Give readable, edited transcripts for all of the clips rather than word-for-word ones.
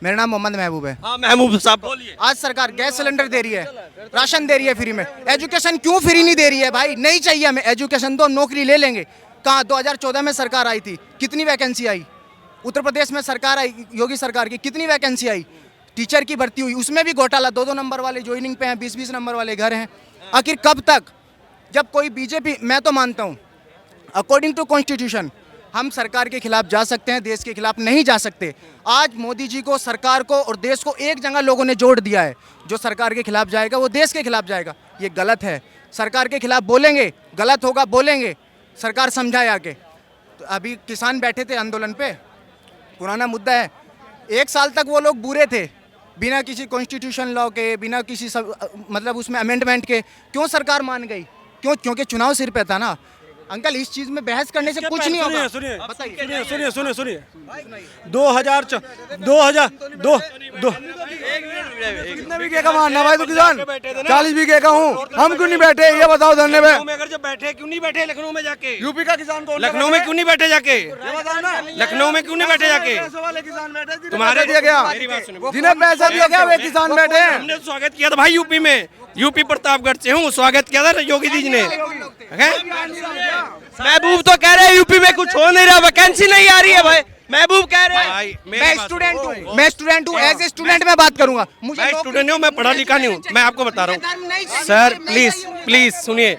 मेरा नाम मोहम्मद महबूब है। हाँ महबूब साहब बोलिए। आज सरकार गैस सिलेंडर दे रही है, राशन दे रही है फ्री में। एजुकेशन क्यों फ्री नहीं दे रही है भाई? नहीं चाहिए हमें एजुकेशन, तो हम नौकरी ले लेंगे। कहाँ 2014 में सरकार आई थी, कितनी वैकेंसी आई? उत्तर प्रदेश में सरकार आई योगी सरकार की, कितनी वैकेंसी आई? टीचर की भर्ती हुई, उसमें भी घोटाला। 2-2 नंबर वाले ज्वाइनिंग पे हैं, 20-20 नंबर वाले घर हैं। आखिर कब तक? जब कोई बीजेपी, मैं तो मानता हूँ अकॉर्डिंग टू कॉन्स्टिट्यूशन हम सरकार के खिलाफ जा सकते हैं, देश के खिलाफ नहीं जा सकते। आज मोदी जी को, सरकार को और देश को एक जगह लोगों ने जोड़ दिया है। जो सरकार के खिलाफ जाएगा वो देश के खिलाफ जाएगा, ये गलत है। सरकार के खिलाफ बोलेंगे, गलत होगा बोलेंगे, सरकार समझाए आके। तो अभी किसान बैठे थे आंदोलन पे, पुराना मुद्दा है। 1 साल तक वो लोग बुरे थे, बिना किसी कॉन्स्टिट्यूशन लॉ के, बिना किसी मतलब उसमें अमेंडमेंट के। क्यों सरकार मान गई? क्यों? क्योंकि चुनाव सिर पे था ना। अंकल, इस चीज में बहस करने से कुछ नहीं होगा। सुनिए बताइए। सुनिए 2002 कितने बीघे का मानना भाई? तो किसान 40 बीघे का हूँ, हम क्यों नहीं बैठे ये बताओ धरने पे? अगर जब बैठे क्यों नहीं बैठे लखनऊ में जाके? यूपी का किसान कौन? लखनऊ में क्यों नहीं बैठे जाके? ये बताओ ना। लखनऊ में क्यों नहीं बैठे जाके? पैसों वाले किसान बैठे, तुम्हारे दिया गया, मेरी बात सुनो। जिन्हें पैसा दिया गया वे किसान बैठे हैं। हमने स्वागत किया था भाई यूपी में, यूपी प्रतापगढ़ से हूँ, स्वागत किया था योगी जी ने। महबूब तो कह रहे हैं यूपी में कुछ हो नहीं रहा, वैकेंसी नहीं आ रही है भाई। महबूब कह रहे हैं मैं स्टूडेंट हूँ, एज ए स्टूडेंट मैं बात करूंगा। मुझे मैं स्टूडेंट हूँ, मैं पढ़ा लिखा नहीं हूँ, मैं आपको बता रहा हूँ सर। प्लीज सुनिए,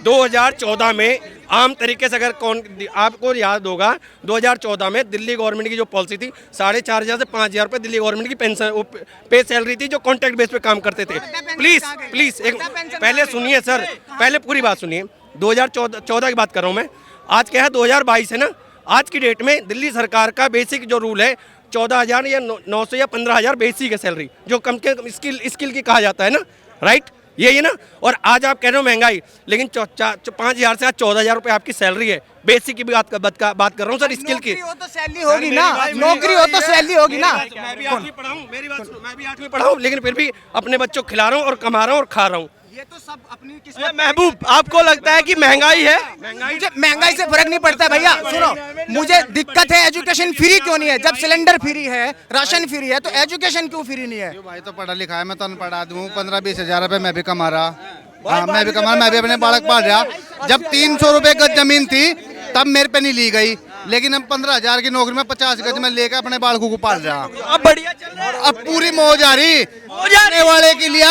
2014 में आम तरीके से अगर कौन आपको याद होगा, 2014 में दिल्ली गवर्नमेंट की जो पॉलिसी थी, 4,500 से 5,000 रुपये दिल्ली गवर्नमेंट की पेंशन पे सैलरी थी, जो कॉन्ट्रैक्ट बेस पे काम करते थे। प्लीज एक पहले सुनिए सर, पहले पूरी बात सुनिए। 2014 की बात कर रहा हूँ मैं। आज क्या है 2022 है ना। आज की डेट में दिल्ली सरकार का बेसिक जो रूल है 14,000 या 900 या 15,000 बेसिक है सैलरी, जो कम के कम स्किल की कहा जाता है ना, राइट? यही ना। और आज आप कह रहे हो महंगाई, लेकिन 5,000 से आज 14,000 रुपये आपकी सैलरी है। बेसिक की बात कर रहा हूँ सर, स्किल की। नौकरी हो तो सैलरी होगी ना, नौकरी हो तो सैलरी होगी ना। मैं भी 8वीं पढ़ा हूँ, मेरी बात सुनो, मैं भी 8वीं पढ़ा हूँ, लेकिन फिर भी अपने बच्चों को खिला रहा हूँ और कमा रहा हूँ और खा रहा हूँ। ये तो सब अपनी किस्मत। महबूब, आपको लगता है कि महंगाई है? मुझे महंगाई से फर्क नहीं पड़ता भैया। सुनो, मुझे दिक्कत है एजुकेशन फ्री क्यों नहीं है? जब सिलेंडर फ्री है, राशन फ्री है, तो एजुकेशन क्यों फ्री नहीं है? भाई तो पढ़ा लिखा है, मैं तो अनपढ़ आदमी हूँ। 15-20 हजार रुपए मैं भी कमा रहा। हाँ मैं भी कमा रहा, मैं भी अपने बालक पाल रहा। जब 300 रुपए गज जमीन थी तब मेरे पे नहीं ली गई, लेकिन अब 15,000 की नौकरी में 50 गज में लेकर अपने बालकों को पाल रहा। अब बढ़िया चल रहा है। अब पूरी मौज आ रही। करने वाले के लिए,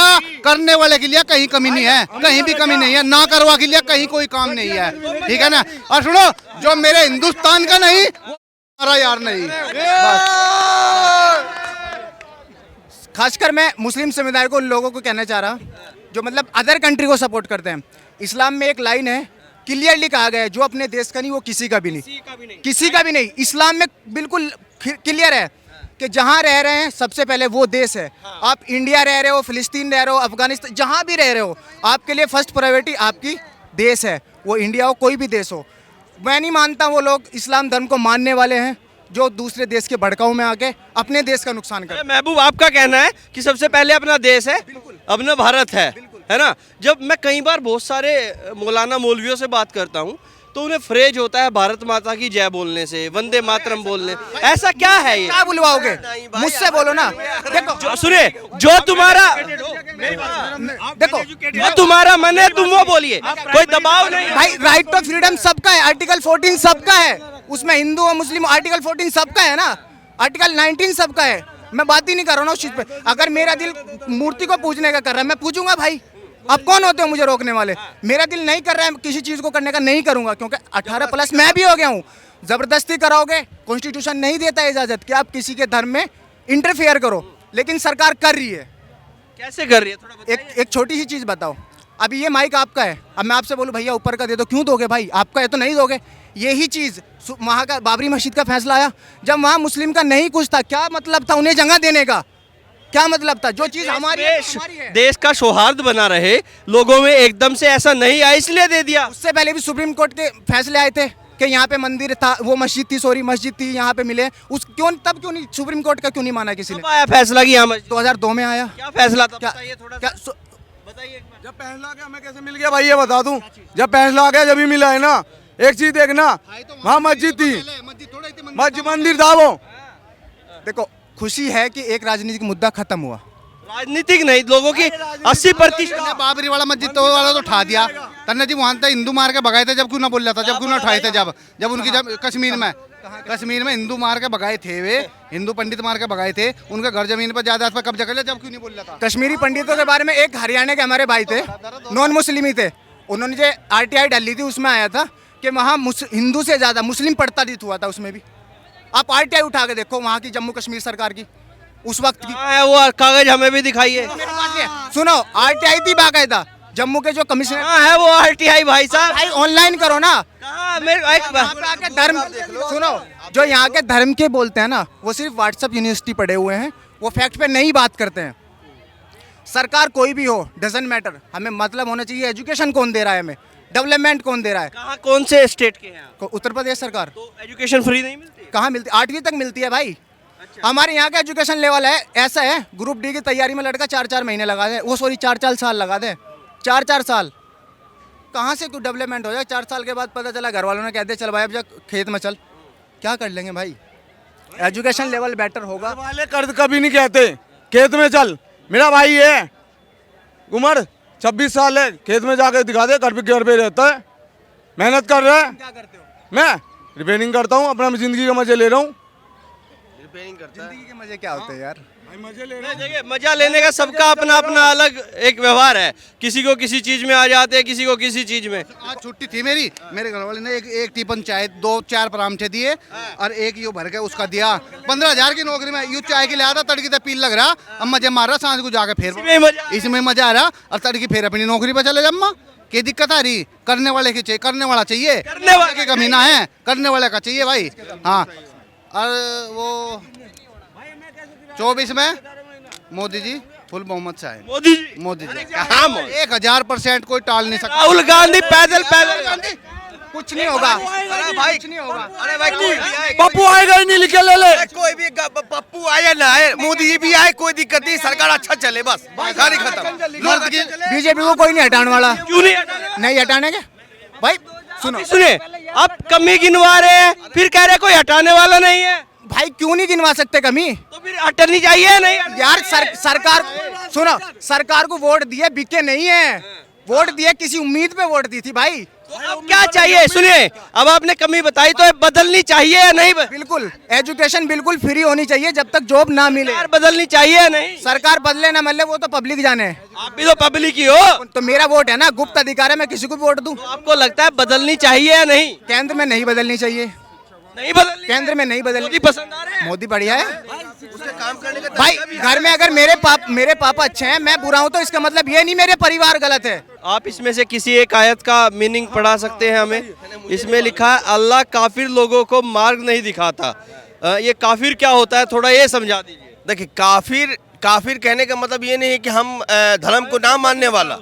करने वाले के लिए कहीं कमी नहीं है, कहीं भी कमी नहीं है। ना करवा के लिए कहीं कोई काम नहीं है, ठीक है ना। और सुनो, जो मेरे हिंदुस्तान का नहीं वो हमारा यार नहीं। खासकर मैं मुस्लिम समुदाय को, लोगों को कहना चाह रहा, जो मतलब अदर कंट्री को सपोर्ट करते हैं। इस्लाम में एक लाइन है, क्लियरली कहा गया है, जो अपने देश का नहीं वो किसी का भी नहीं, किसी का भी नहीं। इस्लाम में बिल्कुल क्लियर है कि जहाँ रह रहे हैं सबसे पहले वो देश है। आप इंडिया रह रहे हो, फिलिस्तीन रह रहे हो, अफगानिस्तान, जहाँ भी रह रहे हो, आपके लिए फर्स्ट प्रायोरिटी आपकी देश है। वो इंडिया हो, कोई भी देश हो। मैं नहीं मानता वो लोग इस्लाम धर्म को मानने वाले हैं जो दूसरे देश के भड़काऊ में आके अपने देश का नुकसान कर। महबूब, आपका कहना है कि सबसे पहले अपना देश है, अपना भारत है ना। जब मैं कई बार बहुत सारे मौलाना मौलवियों से बात करता हूँ तो उन्हें फ्रेज होता है भारत माता की जय बोलने से, वंदे मातरम बोलने। ऐसा क्या है ये? क्या बुलवाओगे? मुझसे बोलो ना। देखो सुनिए, जो तुम्हारा देखो, जो तुम्हारा मन है तुम वो बोलिए, कोई दबाव नहीं भाई। राइट टू फ्रीडम सबका है, आर्टिकल 14 सबका है, उसमें हिंदू और मुस्लिम आर्टिकल 14 सबका है ना, आर्टिकल 19 सबका है। मैं बात ही नहीं कर रहा हूँ उस चीज पे। अगर मेरा दिल मूर्ति को पूजने का कर रहा है, मैं पूजूंगा भाई। अब कौन होते हो मुझे रोकने वाले? मेरा दिल नहीं कर रहा है किसी चीज को करने का, नहीं करूंगा, क्योंकि 18 प्लस मैं भी हो गया हूँ। जबरदस्ती कराओगे, कॉन्स्टिट्यूशन नहीं देता इजाजत कि आप किसी के धर्म में इंटरफेयर करो, लेकिन सरकार कर रही है। कैसे कर रही है? थोड़ा बताइए। एक छोटी सी चीज बताओ। अभी ये माइक आपका है, अब मैं आपसे बोलूं भैया ऊपर का दे दो, क्यों दोगे भाई? आपका है तो नहीं दोगे। यही चीज वहाँ का बाबरी मस्जिद का फैसला आया, जब वहाँ मुस्लिम का नहीं कुछ था, क्या मतलब था उन्हें जगह देने का? क्या मतलब था? जो चीज हमारी है। देश का सौहार्द बना रहे, लोगों में एकदम से ऐसा नहीं आया इसलिए दे दिया। उससे पहले भी सुप्रीम कोर्ट के फैसले आए थे कि यहाँ पे मंदिर था, वो मस्जिद थी यहाँ पे मिले। उस क्यों तब क्यों नहीं सुप्रीम कोर्ट का क्यों नहीं माना किसी ने? आया फैसला कि यहाँ 2002 में आया। क्या फैसला था? क्या बताइए थोड़ा क्या बताइए। जब फैसला आ गया हमें कैसे मिल गया भाई ये बता दूं। जब फैसला आ गया जब ही मिला है ना। एक चीज देखना, वहाँ मस्जिद थी, मंदिर था वो। देखो खुशी है कि एक राजनीतिक मुद्दा खत्म हुआ। राजनीतिक नहीं, लोगों की 80% तन्ने बाबरी वाला मस्जिद तो वाला तो उठा दिया। तन्ने जी वहाँ तक हिंदू मार के भगाए थे, जब क्यों ना बोल रहा था, जब क्यों ना उठाए थे, जब उनकी जब कश्मीर में हिंदू मार के भगाए थे, वे हिंदू पंडित मार के भगाए थे, उनके घर जमीन पर जायदाद पर कब्जा कर लिया, जब क्यों नहीं बोल रहा था। कश्मीरी पंडितों के बारे में एक हरियाणा के हमारे भाई थे, नॉन मुस्लिम ही थे, उन्होंने जो RTI डाली थी उसमें आया था कि वहाँ हिंदू से ज़्यादा मुस्लिम पड़ताड़ित हुआ था उसमें भी। आप RTI उठा के देखो वहाँ की जम्मू कश्मीर सरकार की उस वक्त की। है वो कागज हमें भी दिखाइए। सुनो RTI थी बाकायदा, जम्मू के जो कमिश्नर कहाँ है वो RTI भाई साहब? भाई ऑनलाइन करो ना। कहाँ मेरे यहाँ पे आके धर्म सुनो, जो यहाँ के धर्म के बोलते हैं ना, वो सिर्फ व्हाट्सएप यूनिवर्सिटी पढ़े हुए हैं, वो फैक्ट पे नहीं बात करते हैं। सरकार कोई भी हो, डजंट मैटर, हमें मतलब होना चाहिए एजुकेशन कौन दे रहा है, हमें डेवलपमेंट कौन दे रहा है। कहाँ, कौन से स्टेट के हैं आप? उत्तर प्रदेश सरकार। तो एजुकेशन फ्री नहीं मिलती? कहाँ मिलती, 8वीं तक मिलती है भाई। हमारे यहाँ का एजुकेशन लेवल है ऐसा है, ग्रुप डी की तैयारी में लड़का 4-4 महीने लगा दे, वो सॉरी 4-4 साल लगा दे, 4-4 साल। कहाँ से कुछ डेवलपमेंट हो जाए? 4 साल के बाद पता चला घर वालों ने कह दिया चल भाई अब जा खेत में चल, क्या कर लेंगे भाई? एजुकेशन लेवल बेटर होगा। वाले कर्ज कभी नहीं कहते खेत में चल। मेरा भाई है उमर 26 साल है, खेत में जाकर दिखा दे, घर पे रहता है, मेहनत कर रहा है। क्या करते हो? मैं रिपेयरिंग करता हूँ, अपना जिंदगी का मजे ले रहा हूँ। जिंदगी के मजे क्या होते हैं यार? देखिए, मजा लेने का सबका अपना अपना अलग एक व्यवहार है। किसी को किसी चीज में आ जाते हैं, किसी को किसी चीज में। आज छुट्टी थी मेरी, मेरे घर वाले ने एक टिफिन चाय 2-4 परामठे दिए और एक यो भर के उसका दिया। 15,000 की नौकरी में यू चाय के लिए आता, तड़की तो पील लग रहा, अब मजे मार रहा, सांझ को जाके फिर इसमें मजा आ रहा, और तड़की फिर अपनी नौकरी पर चले जम्मा। क्या दिक्कत आ रही? करने वाले की चाहिए, करने वाला चाहिए, करने वाले की कमी ना है, करने वाले का चाहिए भाई। हाँ, और वो 24 में मोदी जी फुल बहुमत से आए। मोदी जी, मोदी जी कहाँ मोदी? 1000% कोई टाल नहीं सकता। राहुल गांधी पैदल पैदल कुछ नहीं होगा। अरे भाई, कुछ नहीं होगा। अरे भाई, कोई भी आए, पप्पू आएगा ही नहीं, लिखे ले ले। कोई भी पप्पू आए या ना आए, मोदी जी भी आए, कोई दिक्कत नहीं, सरकार अच्छा चले, बस गाड़ी खत्म। बीजेपी को कोई नहीं हटाने वाला। क्यों नहीं हटाने? नहीं हटाने के भाई, सुनो सुनिए, आप कमी गिनवा रहे हैं, फिर कह रहे कोई हटाने वाला नहीं है। भाई क्यों नहीं गिनवा सकते कमी? तो फिर हटनी चाहिए नहीं? यार सरकार सुनो, सरकार को वोट दिए बिके नहीं है, वोट दिए किसी उम्मीद पे वोट दी थी भाई। तो अब क्या चाहिए? सुनिए, अब आपने कमी बताई तो बदलनी चाहिए या नहीं? बिल्कुल, एजुकेशन बिल्कुल फ्री होनी चाहिए जब तक जॉब ना मिले। सरकार बदलनी चाहिए या नहीं? सरकार बदले ना बदले वो तो पब्लिक जाने। आप भी तो पब्लिक ही हो। तो मेरा वोट है ना, गुप्त अधिकार है, मैं किसी को भी वोट दूं। तो आपको लगता है बदलनी चाहिए या नहीं? केंद्र में नहीं बदलनी चाहिए, नहीं बदलनी। केंद्र में नहीं बदलनी। मोदी पसंद आ रहे हैं? मोदी बढ़िया है उसके काम करने का भाई। घर में अगर मेरे पापा अच्छे हैं, मैं बुरा हूं, तो इसका मतलब ये नहीं मेरे परिवार गलत है। आप इसमें से किसी एक आयत का मीनिंग पढ़ा सकते हैं हमें? इसमें लिखा है अल्लाह काफिर लोगों को मार्ग नहीं दिखाता। ये काफिर क्या होता है, थोड़ा ये समझा दीजिए। देखिए, काफिर कहने का मतलब ये नहीं है कि हम धर्म को ना मानने वाला,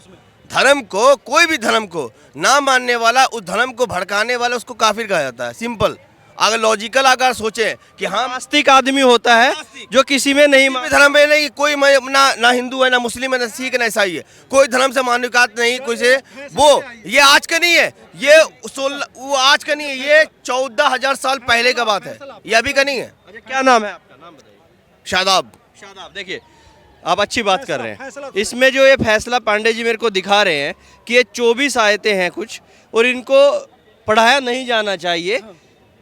धर्म को, कोई भी धर्म को ना मानने वाला, उस धर्म को भड़काने वाला, उसको काफिर कहा जाता है। सिंपल, अगर लॉजिकल अगर सोचें कि हम नास्तिक आदमी होता है जो किसी में नहीं धर्म में नहीं, कोई ना हिंदू है, ना मुस्लिम है, ना सिख है, ना ईसाई है, कोई धर्म से मान्यता नहीं, कोई से वो, ये आज का नहीं है, ये वो आज का नहीं है, ये 14,000 साल पहले का बात है, ये अभी का नहीं है। अच्छा, क्या नाम है आपका? नाम बताइए। शादाब। शादाब, देखिए आप अच्छी बात कर रहे हैं। इसमें जो ये फैसला पांडे जी मेरे को दिखा रहे हैं कि ये 24 आयतें हैं कुछ, और इनको पढ़ाया नहीं जाना चाहिए,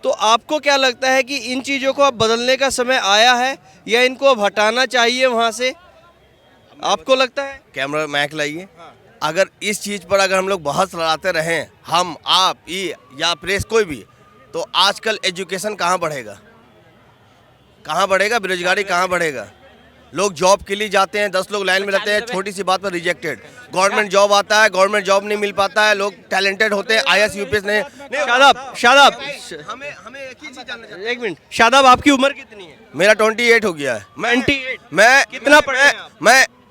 तो आपको क्या लगता है कि इन चीज़ों को अब बदलने का समय आया है या इनको अब हटाना चाहिए वहाँ से? आपको लगता है? कैमरा मैक लाइए। अगर इस चीज़ पर अगर हम लोग बहस लड़ाते रहें, हम, आप, ये या प्रेस कोई भी, तो आजकल एजुकेशन कहाँ बढ़ेगा? कहाँ बढ़ेगा? बेरोजगारी कहाँ बढ़ेगा? लोग जॉब के लिए जाते हैं, 10 लोग लाइन में रहते हैं, छोटी सी बात पर रिजेक्टेड। गवर्नमेंट जॉब आता है, गवर्नमेंट जॉब नहीं मिल पाता है, लोग टैलेंटेड होते हैं, IAS UPS नहीं। शादाब, हमें एक ही चीज़ जानना चाहिए। एक मिनट, शादाब आपकी उम्र कितनी है? मेरा 28 हो गया है। 28। मैं कितना पढ़े हैं आप?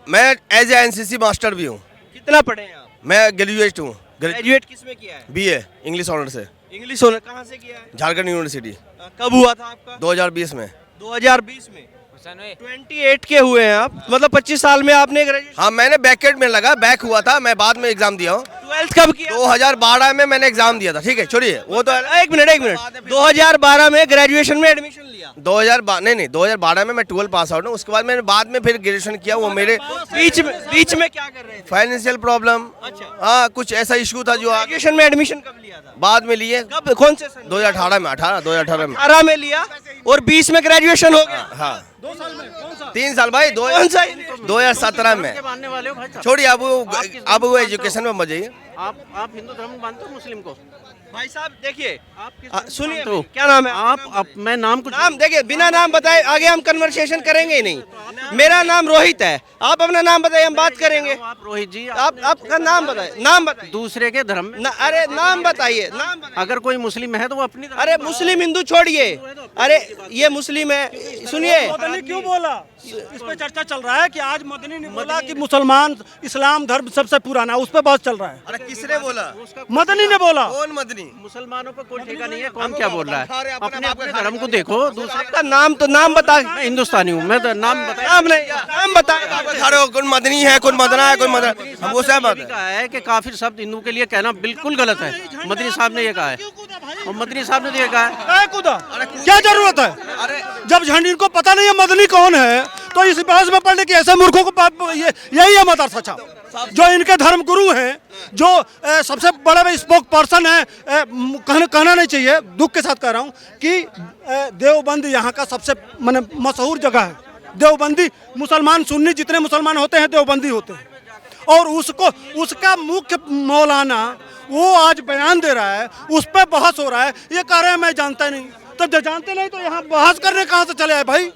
मैं एज ए NCC मास्टर भी हूँ। कितना पढ़े हैं आप? मैं ग्रेजुएट हूँ। ग्रेजुएट किस में किया है? BA इंग्लिश ऑनर से, इंग्लिश ऑनर। कहाँ से किया है? झारखंड यूनिवर्सिटी। कब हुआ था आपका? 2020 में। 2020 में। 28 के हुए हैं आप, मतलब 25 साल में आपने ग्रेजुएशन? हाँ, मैंने बैकेट में लगा, बैक हुआ था, मैं बाद में एग्जाम दिया हूँ। 12th कब किया? 2012 में मैंने एग्जाम दिया था। ठीक है, छोड़िए वो तो। एक मिनट, 2012 में ग्रेजुएशन में एडमिशन लिया। नहीं 2012 में मैं 12 पास आउट हूँ। उसके बाद मैंने बाद में फिर ग्रेजुएशन किया। वो मेरे बीच में क्या कर रहे थे? फाइनेंशियल प्रॉब्लम, अच्छा। हाँ कुछ ऐसा इशू था जो ग्रेजुएशन में एडमिशन कब लिया था? बाद में लिए। कब, कौन से सन? 2018 में 2018 में। 18 में लिया और 20 में ग्रेजुएशन हो गया। हाँ 2 साल में? कौन सा? 3 साल भाई। कौन सा? 2017 में। मानने वाले हो भाई साहब? छोड़िए अब वो एजुकेशन में मत जाइए। आप हिंदू धर्म मानते हो मुस्लिम को? भाई साहब देखिए, आप किस धर्म को सुनिए, मानते हो? क्या नाम है? आप मैं नाम कुछ नाम देखिए, बिना नाम बताए आगे हम कन्वर्सेशन करेंगे ही नहीं। मेरा नाम रोहित है, आप अपना नाम बताइए, हम बात करेंगे। आप रोहित जी आप आपका नाम बताइए, नाम बताइए। दूसरे के धर्म में अरे नाम बताइए, नाम बताइए। अगर कोई मुस्लिम है तो वो अपनी अरे मुस्लिम हिंदू छोड़िए, अरे ये मुस्लिम है, सुनिए। मदनी क्यों बोला? इस पे चर्चा चल रहा है कि आज मदनी ने बोला कि मुसलमान इस्लाम धर्म सबसे पुराना, उस पे बहुत चल रहा है। अरे किसने बोला? मदनी ने बोला। कौन मदनी? मुसलमानों पर कोई ठेका नहीं है। कौन क्या बोल रहा है? अपने अपने धर्म को देखो। दूसरे आपका नाम तो नाम बता। मैं हिंदुस्तानी हूँ, मैं तो नाम बताया नाम नहीं, नाम बताए। आप खड़े हो, कौन मदनी है, कौन मदना है, कौन मदना, हमको सहमत ये है। कहा है कि काफिर शब्द हिंदू के लिए कहना बिल्कुल गलत है। मदनी साहब ने ये कहा है, और मदनी साहब ने तो ये कहा है। काय कूदा? क्या जरूरत है? जब झंडी इनको पता नहीं है मदनी कौन है, तो इस बहस में पढ़ने की ऐसे मूर्खों को यही है मदरसा छाप। जो इनके धर्म गुरु हैं, जो सबसे बड़े स्पोक पर्सन है, कहना नहीं चाहिए, दुख के साथ कह रहा हूँ कि देवबंद यहाँ का सबसे माने मशहूर जगह है। देवबंदी मुसलमान सुन्नी जितने मुसलमान होते हैं देवबंदी होते हैं। और उसका मुख्य मौलाना वो आज बयान दे रहा है, उस पर बहस हो रहा है। ये कह रहे हैं मैं जानता नहीं, तो जो जानते नहीं तो यहाँ बहस करने कहाँ से चले आए भाई?